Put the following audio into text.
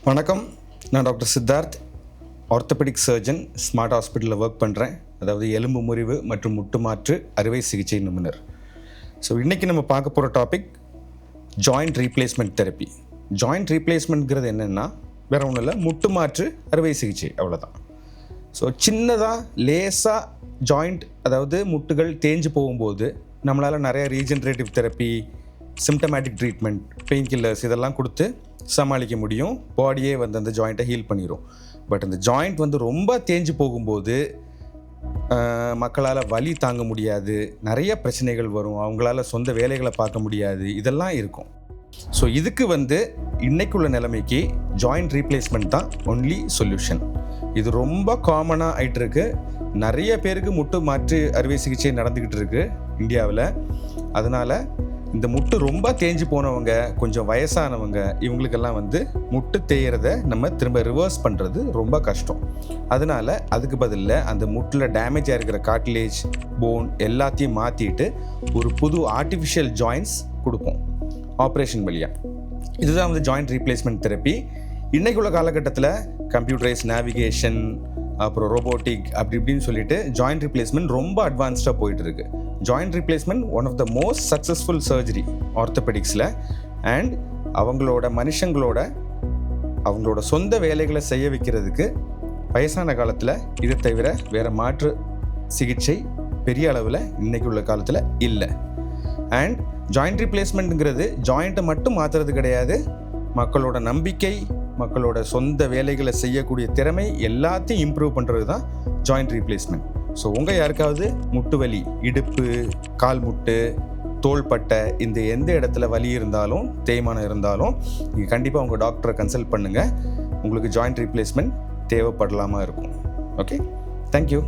வணக்கம், நான் doctor Siddharth, orthopaedic surgeon, smart ஹாஸ்பிட்டலில் ஒர்க் பண்ணுறேன். அதாவது எலும்பு முறிவு மற்றும் முட்டு மாற்று அறுவை சிகிச்சை நிபுணர். ஸோ இன்றைக்கி நம்ம பார்க்க போகிற topic joint replacement therapy. Joint ரீப்ளேஸ்மெண்ட்ங்கிறது என்னென்னா வேறு ஒன்றும் இல்லை, முட்டு மாற்று அறுவை சிகிச்சை, அவ்வளோதான். ஸோ சின்னதாக லேசாக ஜாயிண்ட், அதாவது முட்டுகள் தேஞ்சு போகும்போது நம்மளால் நிறைய regenerative therapy, symptomatic treatment, pain killers இதெல்லாம் கொடுத்து சமாளிக்க முடியும். பாடியே அந்த ஜாயிண்ட்டை ஹீல் பண்ணிடும். பட் அந்த ஜாயிண்ட் ரொம்ப தேஞ்சு போகும்போது மக்களால் வலி தாங்க முடியாது, நிறைய பிரச்சனைகள் வரும், அவங்களால சொந்த வேலைகளை பார்க்க முடியாது, இதெல்லாம் இருக்கும். ஸோ இதுக்கு இன்னைக்குள்ள நிலைமைக்கு ஜாயிண்ட் ரீப்ளேஸ்மெண்ட் தான் ஒன்லி சொல்யூஷன். இது ரொம்ப காமனாக ஆகிட்டு இருக்கு. நிறைய பேருக்கு முட்டு மாற்று அறுவை சிகிச்சை நடந்துக்கிட்டு இருக்கு இந்தியாவில். அதனால் இந்த முட்டு ரொம்ப தேஞ்சு போனவங்க, கொஞ்சம் வயசானவங்க, இவங்களுக்கெல்லாம் முட்டு தேயறதை நம்ம திரும்ப ரிவர்ஸ் பண்ணுறது ரொம்ப கஷ்டம். அதனால் அதுக்கு பதிலில் அந்த முட்டில் டேமேஜாக இருக்கிற கார்டிலேஜ், போன் எல்லாத்தையும் மாற்றிட்டு ஒரு புது ஆர்டிஃபிஷியல் ஜாயின்ட்ஸ் கொடுப்போம் ஆப்ரேஷன் வழியாக. இதுதான் ஜாயிண்ட் ரீப்ளேஸ்மெண்ட் தெரப்பி. இன்றைக்குள்ள காலகட்டத்தில் கம்ப்யூட்டரைஸ் நேவிகேஷன், அப்புறம் ரோபோட்டிக், அப்படி இப்படின்னு சொல்லிட்டு ஜாயிண்ட் ரீப்ளேஸ்மெண்ட் ரொம்ப அட்வான்ஸ்டாக போயிட்டு இருக்கு. Joint replacement one of the most successful surgery ஆர்த்தோபெடிக்ஸில். அண்ட் அவங்களோட சொந்த வேலைகளை செய்ய வைக்கிறதுக்கு வயசான காலத்தில் இதை தவிர வேறு மாற்று சிகிச்சை பெரிய அளவில் இன்றைக்கி உள்ள காலத்தில் இல்லை. அண்ட் ஜாயிண்ட் ரீப்ளேஸ்மெண்ட்டுங்கிறது ஜாயிண்ட்டை மட்டும் மாற்றுறது கிடையாது, மக்களோட நம்பிக்கை, மக்களோட சொந்த வேலைகளை செய்யக்கூடிய திறமை எல்லாத்தையும் இம்ப்ரூவ் பண்ணுறது தான் ஜாயிண்ட் ரீப்ளேஸ்மெண்ட். ஸோ உங்கள் யாருக்காவது முட்டு வலி, இடுப்பு, கால் முட்டு, தோள்பட்டை, இந்த எந்த இடத்துல வலி இருந்தாலும், தேய்மானம் இருந்தாலும், நீங்கள் கண்டிப்பாக உங்கள் டாக்டரை கன்சல்ட் பண்ணுங்கள். உங்களுக்கு ஜாயிண்ட் ரீப்ளேஸ்மெண்ட் தேவைப்படலாமா இருக்கும். Okay, thank you.